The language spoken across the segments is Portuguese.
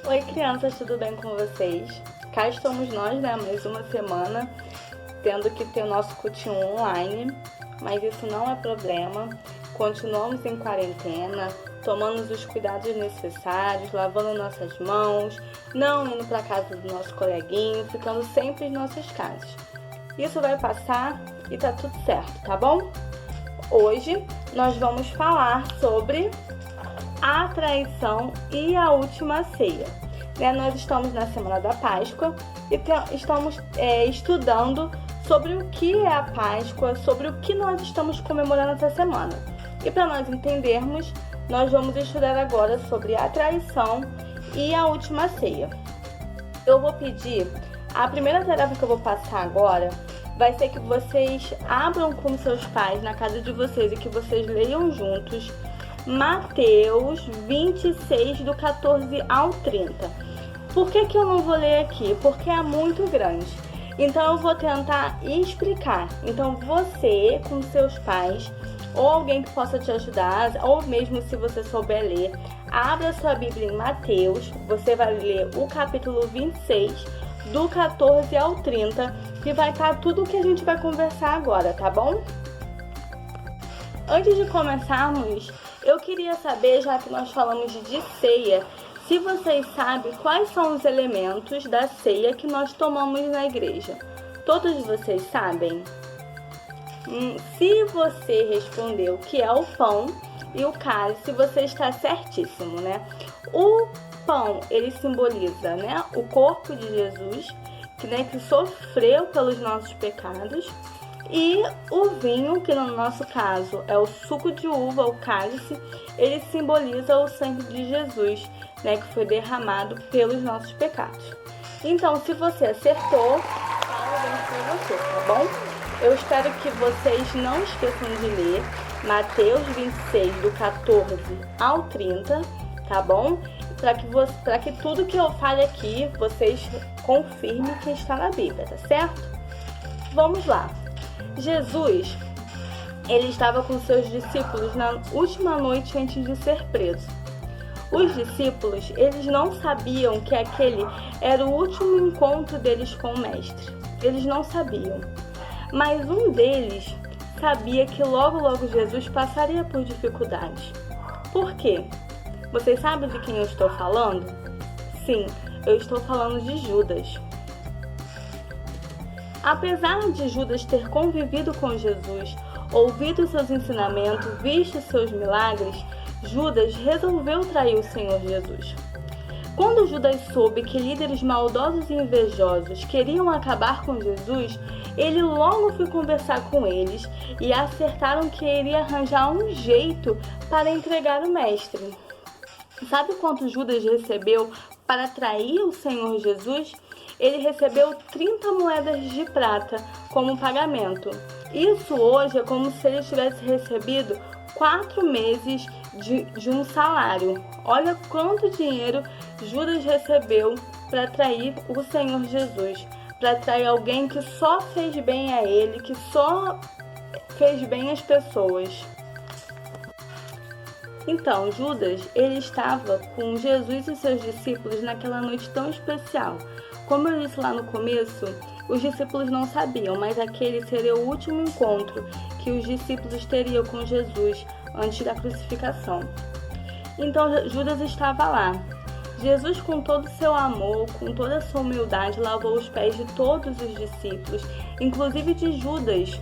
Oi crianças, tudo bem com vocês? Cá estamos nós, mais uma semana, tendo que ter o nosso cultinho online, mas isso não é problema. Continuamos em quarentena, tomando os cuidados necessários, lavando nossas mãos, não indo para casa do nosso coleguinho, ficando sempre em nossas casas. Isso vai passar e tá tudo certo, tá bom? Hoje nós vamos falar sobre a traição e a última ceia. Nós estamos na Semana da Páscoa e estamos estudando sobre o que é a Páscoa, sobre o que nós estamos comemorando essa semana. E para nós entendermos, nós vamos estudar agora sobre a traição e a última ceia. Eu vou pedir, a primeira tarefa que eu vou passar agora vai ser que vocês abram com seus pais na casa de vocês e que vocês leiam juntos Mateus 26, do 14 ao 30. Por que eu não vou ler aqui? Porque é muito grande. Então eu vou tentar explicar. Então você, com seus pais, ou alguém que possa te ajudar, ou mesmo se você souber ler, abra sua Bíblia em Mateus. Você vai ler o capítulo 26, do 14 ao 30, que vai estar tudo o que a gente vai conversar agora, tá bom? Antes de começarmos, eu queria saber, já que nós falamos de ceia, se vocês sabem quais são os elementos da ceia que nós tomamos na igreja. Todos vocês sabem? Se você respondeu que é o pão e o cálice, você está certíssimo, O pão, ele simboliza, o corpo de Jesus, que sofreu pelos nossos pecados. E o vinho, que no nosso caso é o suco de uva, o cálice, ele simboliza o sangue de Jesus, que foi derramado pelos nossos pecados. Então, se você acertou, parabéns para você, tá bom? Eu espero que vocês não esqueçam de ler Mateus 26, do 14 ao 30, tá bom? Para que tudo que eu fale aqui, vocês confirmem que está na Bíblia, tá certo? Vamos lá. Jesus, ele estava com seus discípulos na última noite antes de ser preso. Os discípulos, eles não sabiam que aquele era o último encontro deles com o Mestre. Eles não sabiam. Mas um deles sabia que logo Jesus passaria por dificuldades. Por quê? Vocês sabem de quem eu estou falando? Sim, eu estou falando de Judas. Apesar de Judas ter convivido com Jesus, ouvido seus ensinamentos, visto seus milagres, Judas resolveu trair o Senhor Jesus. Quando Judas soube que líderes maldosos e invejosos queriam acabar com Jesus, ele logo foi conversar com eles e acertaram que iria arranjar um jeito para entregar o Mestre. Sabe quanto Judas recebeu para trair o Senhor Jesus? Ele recebeu 30 moedas de prata como pagamento. Isso hoje é como se ele tivesse recebido 4 meses de um salário. Olha quanto dinheiro Judas recebeu para trair o Senhor Jesus, para trair alguém que só fez bem a ele, que só fez bem às pessoas. Então, Judas, ele estava com Jesus e seus discípulos naquela noite tão especial. Como eu disse lá no começo, os discípulos não sabiam, mas aquele seria o último encontro que os discípulos teriam com Jesus antes da crucificação. Então, Judas estava lá. Jesus, com todo o seu amor, com toda a sua humildade, lavou os pés de todos os discípulos, inclusive de Judas.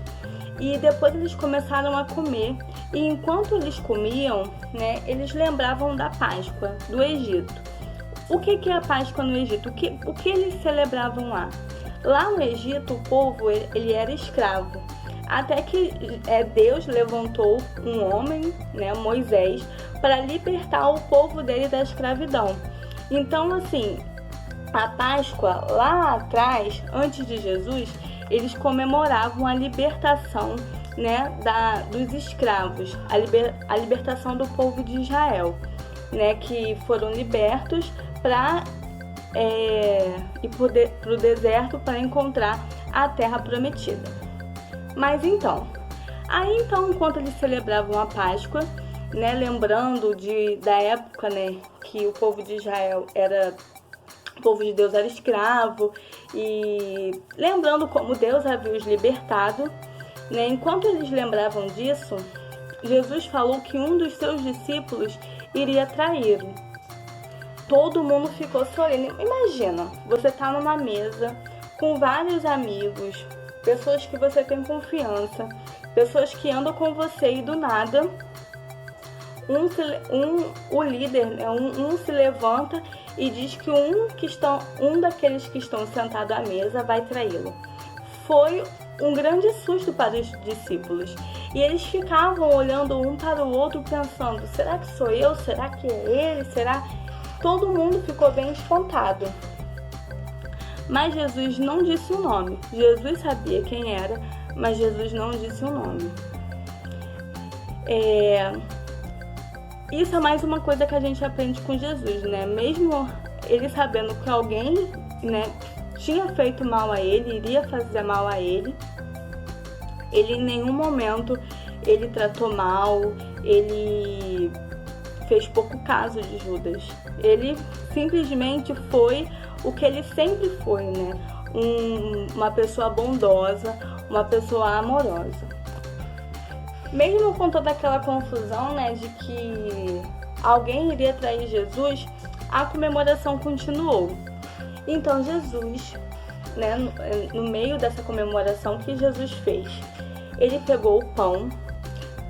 E depois eles começaram a comer. E enquanto eles comiam, eles lembravam da Páscoa, do Egito. O que é a Páscoa no Egito? O que eles celebravam lá? Lá no Egito, o povo ele era escravo. Até que Deus levantou um homem, Moisés, para libertar o povo dele da escravidão. Então, assim, a Páscoa, lá atrás, antes de Jesus, eles comemoravam a libertação, dos escravos, a libertação do povo de Israel, que foram libertos para ir para o deserto para encontrar a terra prometida. Mas então, enquanto eles celebravam a Páscoa, né, lembrando da época, né, que o povo de Israel o povo de Deus era escravo, e lembrando como Deus havia os libertado, né, enquanto eles lembravam disso, Jesus falou que um dos seus discípulos iria traí-lo. Todo mundo ficou solene. Imagina, você tá numa mesa com vários amigos, pessoas que você tem confiança, pessoas que andam com você, e do nada o líder, né, um se levanta e diz que um daqueles que estão sentados à mesa vai traí-lo. Foi um grande susto para os discípulos. E eles ficavam olhando um para o outro pensando, será que sou eu? Será que é ele? Será? Todo mundo ficou bem espantado. Mas Jesus não disse o nome. Jesus sabia quem era, mas Jesus não disse o nome. Isso é mais uma coisa que a gente aprende com Jesus, né? Mesmo ele sabendo que alguém, né, tinha feito mal a ele, iria fazer mal a ele, ele em nenhum momento ele tratou mal, ele fez pouco caso de Judas. Ele simplesmente foi o que ele sempre foi, né? Uma pessoa bondosa, uma pessoa amorosa. Mesmo com toda aquela confusão, né, de que alguém iria trair Jesus, a comemoração continuou. Então Jesus, né, no meio dessa comemoração, que Jesus fez? Ele pegou o pão,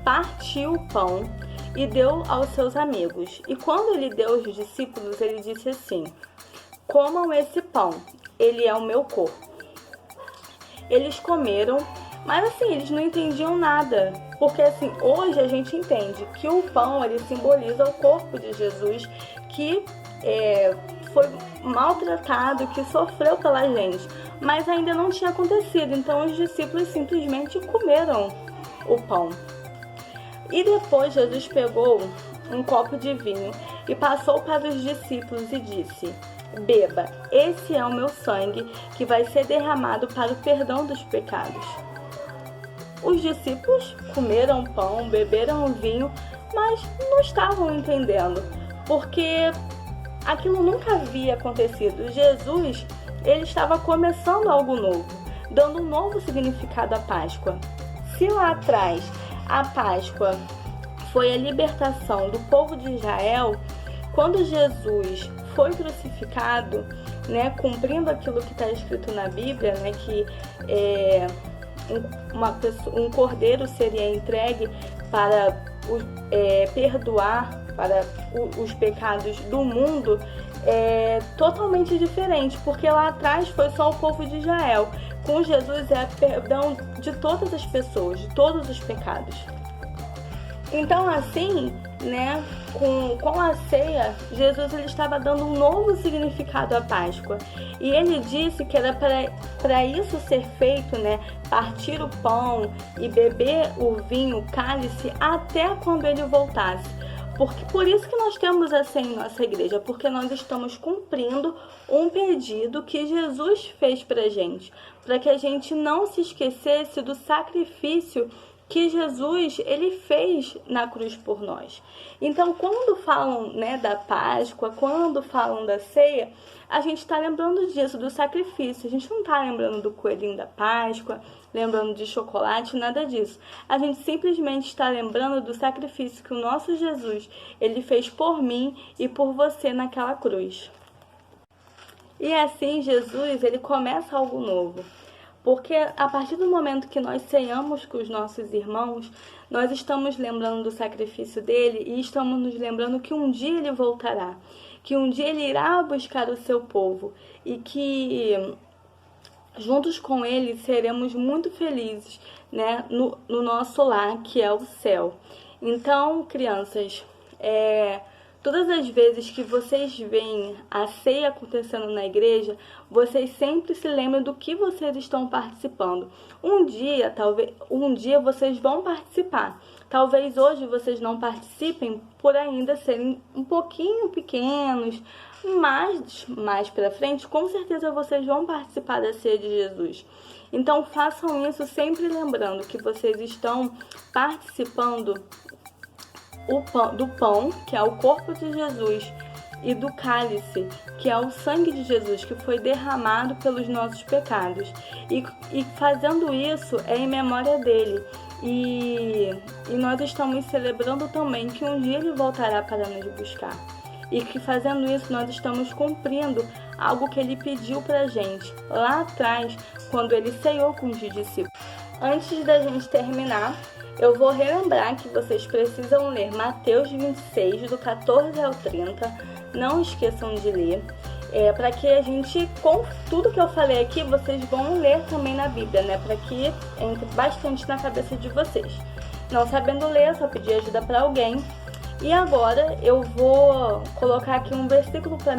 partiu o pão e deu aos seus amigos. E quando ele deu aos discípulos, ele disse assim: comam esse pão, ele é o meu corpo. Eles comeram, mas assim, eles não entendiam nada. Porque assim, hoje a gente entende que o pão, ele simboliza o corpo de Jesus, que foi maltratado, que sofreu pela gente. Mas ainda não tinha acontecido, então os discípulos simplesmente comeram o pão. E depois Jesus pegou um copo de vinho e passou para os discípulos e disse: beba, esse é o meu sangue que vai ser derramado para o perdão dos pecados. Os discípulos comeram pão, beberam vinho, mas não estavam entendendo, porque aquilo nunca havia acontecido. Jesus, ele estava começando algo novo, dando um novo significado à Páscoa. Se lá atrás a Páscoa foi a libertação do povo de Israel, quando Jesus foi crucificado, né, cumprindo aquilo que está escrito na Bíblia, né, que um cordeiro seria entregue para perdoar para os pecados do mundo, é totalmente diferente, porque lá atrás foi só o povo de Israel. Com Jesus é perdão de todas as pessoas, de todos os pecados. Então assim, né, com a ceia, Jesus ele estava dando um novo significado à Páscoa. E ele disse que era para isso ser feito, né, partir o pão e beber o vinho, o cálice, até quando ele voltasse. Por isso que nós temos a ceia em nossa igreja, porque nós estamos cumprindo um pedido que Jesus fez pra gente, para que a gente não se esquecesse do sacrifício que Jesus ele fez na cruz por nós. Então, quando falam, né, da Páscoa, quando falam da ceia, a gente está lembrando disso, do sacrifício. A gente não está lembrando do coelhinho da Páscoa, lembrando de chocolate, nada disso. A gente simplesmente está lembrando do sacrifício que o nosso Jesus ele fez por mim e por você naquela cruz. E assim, Jesus ele começa algo novo. Porque a partir do momento que nós ceamos com os nossos irmãos, nós estamos lembrando do sacrifício dele e estamos nos lembrando que um dia ele voltará, que um dia ele irá buscar o seu povo e que juntos com ele seremos muito felizes, né, no nosso lar, que é o céu. Então, crianças, todas as vezes que vocês veem a ceia acontecendo na igreja, vocês sempre se lembram do que vocês estão participando. Um dia vocês vão participar. Talvez hoje vocês não participem por ainda serem um pouquinho pequenos, mas mais pra frente, com certeza vocês vão participar da ceia de Jesus. Então façam isso sempre lembrando que vocês estão participando do pão, que é o corpo de Jesus, e do cálice, que é o sangue de Jesus, que foi derramado pelos nossos pecados. E fazendo isso é em memória dele. E nós estamos celebrando também que um dia ele voltará para nos buscar. E que fazendo isso nós estamos cumprindo algo que ele pediu pra gente lá atrás, quando ele ceiou com os discípulos. Antes da gente terminar, eu vou relembrar que vocês precisam ler Mateus 26, do 14 ao 30. Não esqueçam de ler. Para que a gente, com tudo que eu falei aqui, vocês vão ler também na Bíblia, né? Para que entre bastante na cabeça de vocês. Não sabendo ler, só pedir ajuda para alguém. E agora eu vou colocar aqui um versículo para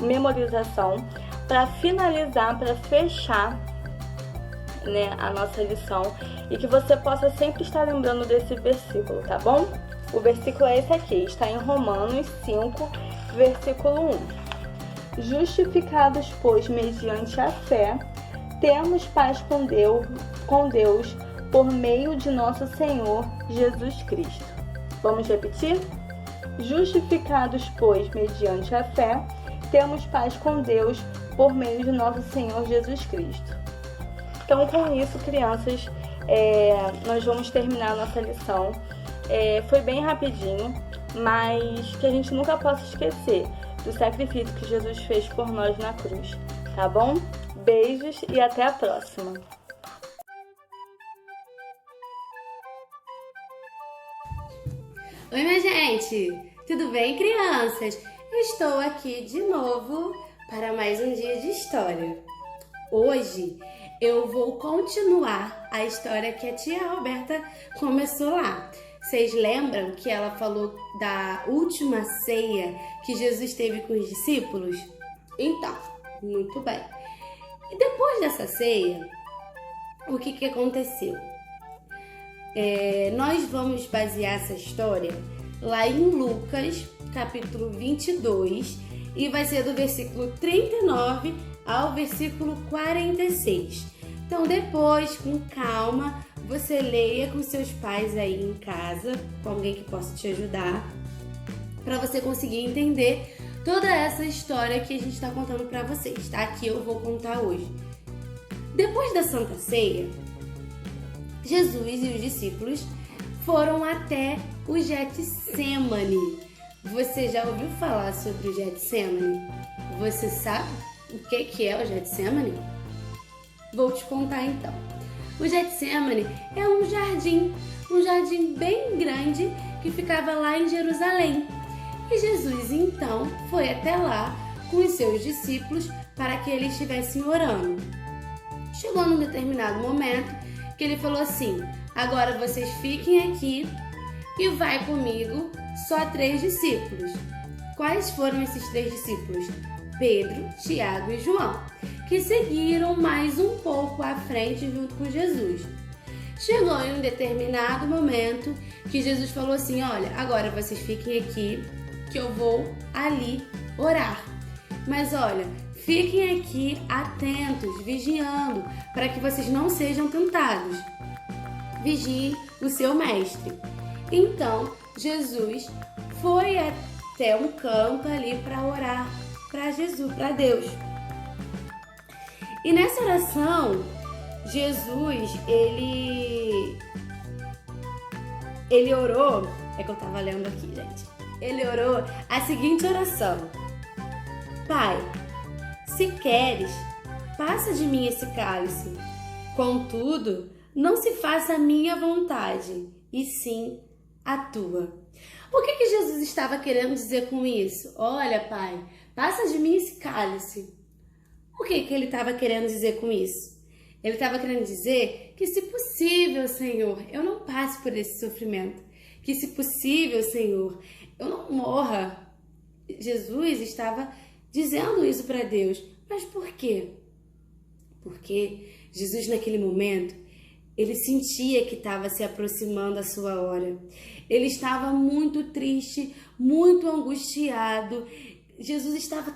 memorização, para finalizar, para fechar, né, a nossa lição, e que você possa sempre estar lembrando desse versículo, tá bom? O versículo é esse aqui, está em Romanos 5, versículo 1. Justificados, pois, mediante a fé, temos paz com Deus por meio de nosso Senhor Jesus Cristo. Vamos repetir? Justificados, pois, mediante a fé, temos paz com Deus por meio de nosso Senhor Jesus Cristo. Então, com isso, crianças, nós vamos terminar a nossa lição. Foi bem rapidinho, mas que a gente nunca possa esquecer do sacrifício que Jesus fez por nós na cruz, tá bom? Beijos e até a próxima! Oi, minha gente! Tudo bem, crianças? Eu estou aqui de novo para mais um dia de história. Hoje eu vou continuar a história que a tia Roberta começou lá. Vocês lembram que ela falou da última ceia que Jesus teve com os discípulos? Então, muito bem. E depois dessa ceia, o que aconteceu? Nós vamos basear essa história lá em Lucas, capítulo 22, e vai ser do versículo 39 ao versículo 46. Então, depois, com calma, você leia com seus pais aí em casa, com alguém que possa te ajudar, para você conseguir entender toda essa história que a gente está contando para vocês, tá? Que eu vou contar hoje. Depois da Santa Ceia, Jesus e os discípulos foram até o Getsemane. Você já ouviu falar sobre o Getsemane? Você sabe o que é o Getsemane? Vou te contar então. O Getsemane é um jardim bem grande que ficava lá em Jerusalém. E Jesus então foi até lá com os seus discípulos para que eles estivessem orando. Chegou num determinado momento que ele falou assim: agora vocês fiquem aqui e vai comigo só 3 discípulos. Quais foram esses 3 discípulos? Pedro, Tiago e João, que seguiram mais um pouco à frente junto com Jesus. Chegou em um determinado momento que Jesus falou assim: olha, agora vocês fiquem aqui que eu vou ali orar. Mas olha, fiquem aqui atentos, vigiando, para que vocês não sejam tentados. Vigiem o seu mestre. Então, Jesus foi até um canto ali para orar para Deus. E nessa oração, Jesus, ele orou, é que eu tava lendo aqui, gente. Ele orou a seguinte oração: Pai, se queres, passa de mim esse cálice. Contudo, não se faça a minha vontade, e sim a tua. O que Jesus estava querendo dizer com isso? Olha, Pai, passa de mim esse cálice. O que ele estava querendo dizer com isso? Ele estava querendo dizer que, se possível, Senhor, eu não passe por esse sofrimento. Que, se possível, Senhor, eu não morra. Jesus estava dizendo isso para Deus. Mas por quê? Porque Jesus, naquele momento, ele sentia que estava se aproximando a sua hora. Ele estava muito triste, muito angustiado. Jesus estava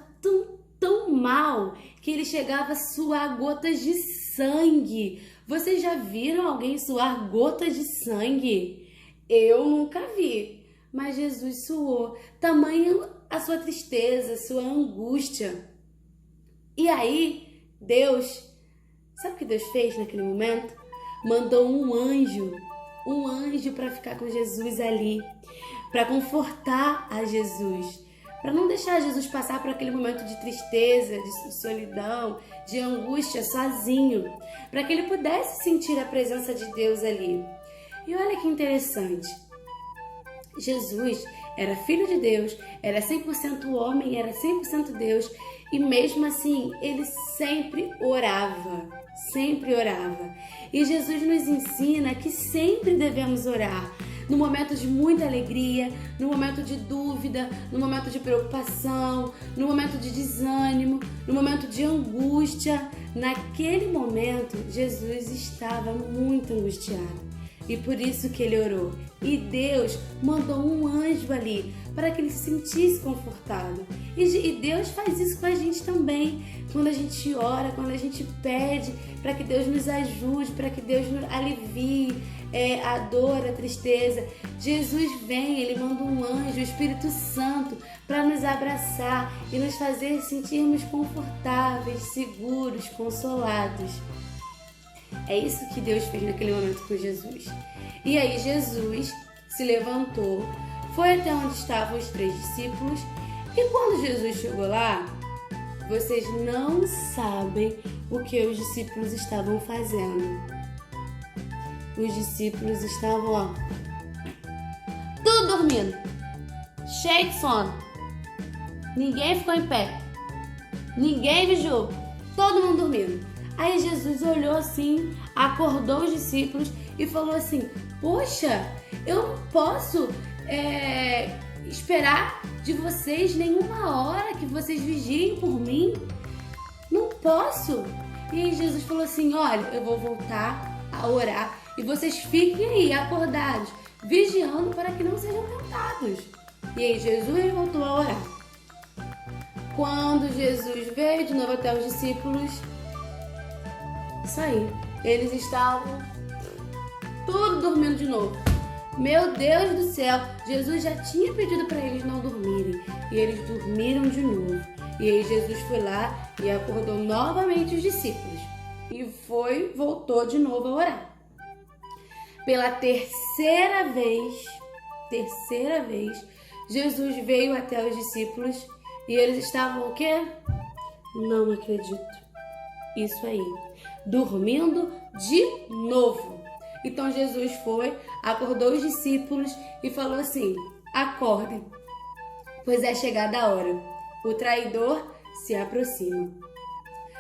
tão mal que ele chegava a suar gotas de sangue. Vocês já viram alguém suar gotas de sangue? Eu nunca vi, mas Jesus suou, tamanha a sua tristeza, sua angústia. E aí, Deus, sabe o que Deus fez naquele momento? Mandou um anjo para ficar com Jesus ali, para confortar a Jesus, para não deixar Jesus passar por aquele momento de tristeza, de solidão, de angústia sozinho, para que ele pudesse sentir a presença de Deus ali. E olha que interessante, Jesus era filho de Deus, era 100% homem, era 100% Deus, e mesmo assim ele sempre orava. E Jesus nos ensina que sempre devemos orar, no momento de muita alegria, no momento de dúvida, no momento de preocupação, no momento de desânimo, no momento de angústia. Naquele momento, Jesus estava muito angustiado e por isso que ele orou. E Deus mandou um anjo ali para que ele se sentisse confortado. E Deus faz isso com a gente também. Quando a gente ora, quando a gente pede para que Deus nos ajude, para que Deus nos alivie a dor, a tristeza. Jesus vem, ele manda um anjo, o Espírito Santo, para nos abraçar e nos fazer sentirmos confortáveis, seguros, consolados. É isso que Deus fez naquele momento com Jesus. E aí Jesus se levantou, foi até onde estavam os 3 discípulos, e quando Jesus chegou lá, vocês não sabem o que os discípulos estavam fazendo. Os discípulos estavam, tudo dormindo, cheio de sono. Ninguém ficou em pé, ninguém vigiou, todo mundo dormindo. Aí Jesus olhou assim, acordou os discípulos e falou assim: poxa, eu não posso esperar de vocês nenhuma hora que vocês vigiem por mim. Não posso. E aí Jesus falou assim: olha, eu vou voltar a orar e vocês fiquem aí acordados, vigiando para que não sejam tentados. E aí Jesus voltou a orar. Quando Jesus veio de novo até os discípulos, isso aí, eles estavam tudo dormindo de novo. Meu Deus do céu, Jesus já tinha pedido para eles não dormirem e eles dormiram de novo. E aí Jesus foi lá e acordou novamente os discípulos e voltou de novo a orar. Pela terceira vez, Jesus veio até os discípulos e eles estavam o quê? Não acredito. Isso aí, dormindo de novo. Então Jesus foi, acordou os discípulos e falou assim: acordem, pois é chegada a hora. O traidor se aproxima.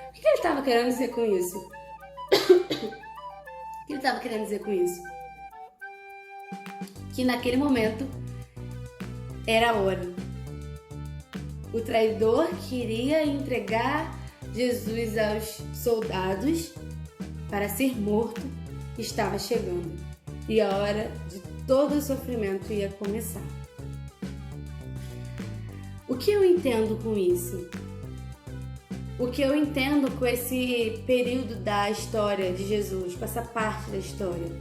O que ele estava querendo dizer com isso? O que ele estava querendo dizer com isso? Que naquele momento era a hora. O traidor queria entregar Jesus aos soldados para ser morto. Estava chegando e a hora de todo o sofrimento ia começar. O que eu entendo com isso? O que eu entendo com esse período da história de Jesus, com essa parte da história,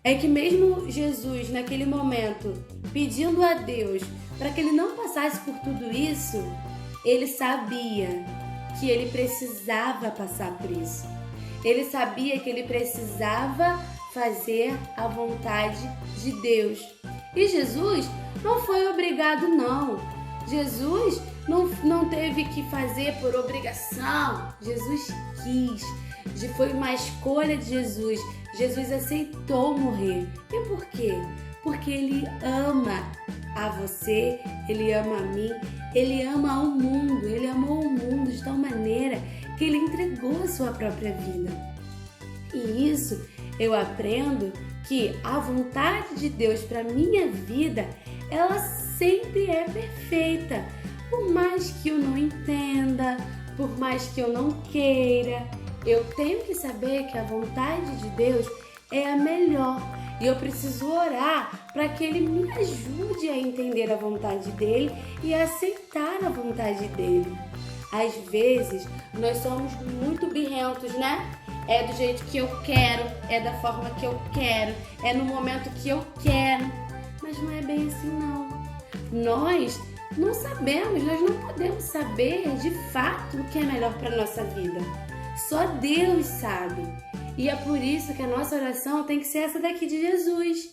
é que mesmo Jesus, naquele momento, pedindo a Deus para que ele não passasse por tudo isso, ele sabia que ele precisava passar por isso. Ele sabia que ele precisava fazer a vontade de Deus. E Jesus não foi obrigado, não. Jesus não teve que fazer por obrigação. Jesus quis. Foi uma escolha de Jesus. Jesus aceitou morrer. E por quê? Porque ele ama a você, ele ama a mim, ele ama o mundo. Ele amou o mundo de tal maneira que ele entregou a sua própria vida. E isso eu aprendo que a vontade de Deus para minha vida, ela sempre é perfeita. Por mais que eu não entenda, por mais que eu não queira, eu tenho que saber que a vontade de Deus é a melhor. E eu preciso orar para que Ele me ajude a entender a vontade dEle e a aceitar a vontade dEle. Às vezes, nós somos muito birrentos, né? É do jeito que eu quero, é da forma que eu quero, é no momento que eu quero. Mas não é bem assim não. Nós não sabemos, nós não podemos saber de fato o que é melhor para a nossa vida. Só Deus sabe. E é por isso que a nossa oração tem que ser essa daqui de Jesus.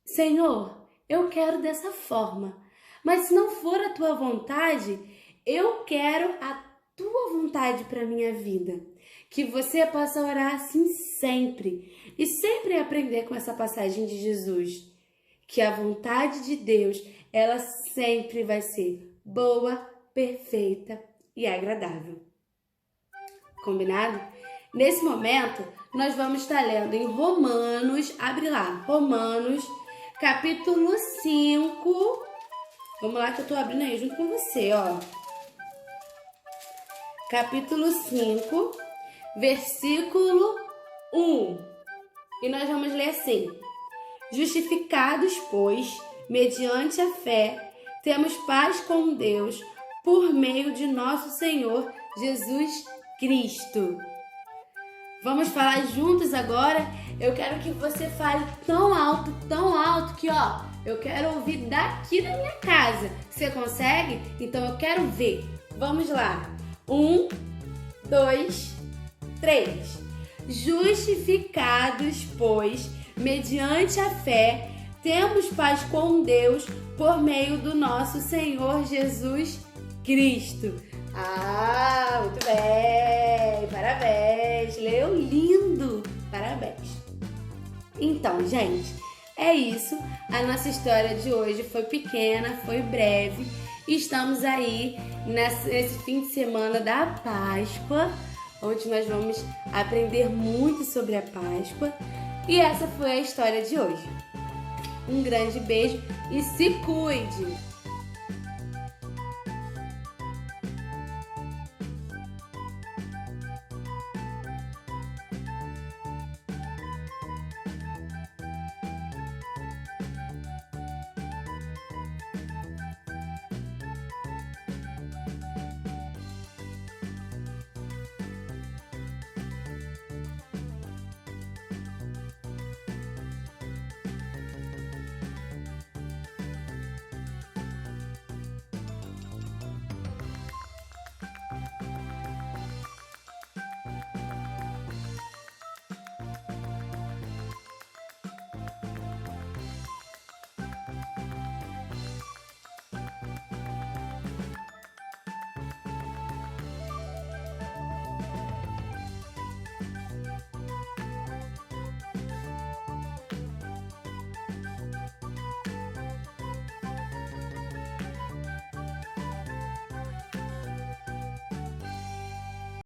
Senhor, eu quero dessa forma. Mas se não for a tua vontade, eu quero a tua vontade para minha vida. Que você possa orar assim sempre. E sempre aprender com essa passagem de Jesus. Que a vontade de Deus, ela sempre vai ser boa, perfeita e agradável. Combinado? Nesse momento, nós vamos estar lendo em Romanos, abre lá, Romanos, capítulo 5. Vamos lá que eu tô abrindo aí junto com você, ó. Capítulo 5, versículo 1. E nós vamos ler assim: Justificados, pois, mediante a fé, temos paz com Deus por meio de nosso Senhor Jesus Cristo. Vamos falar juntos agora? Eu quero que você fale tão alto que, ó, eu quero ouvir daqui da minha casa. Você consegue? Então eu quero ver. Vamos lá. 1, 2, 3. Justificados, pois, mediante a fé, temos paz com Deus por meio do nosso Senhor Jesus Cristo. Ah, muito bem! Parabéns! Leu lindo! Parabéns! Então, gente, é isso. A nossa história de hoje foi pequena, foi breve. Estamos aí nesse fim de semana da Páscoa, onde nós vamos aprender muito sobre a Páscoa. E essa foi a história de hoje. Um grande beijo e se cuide!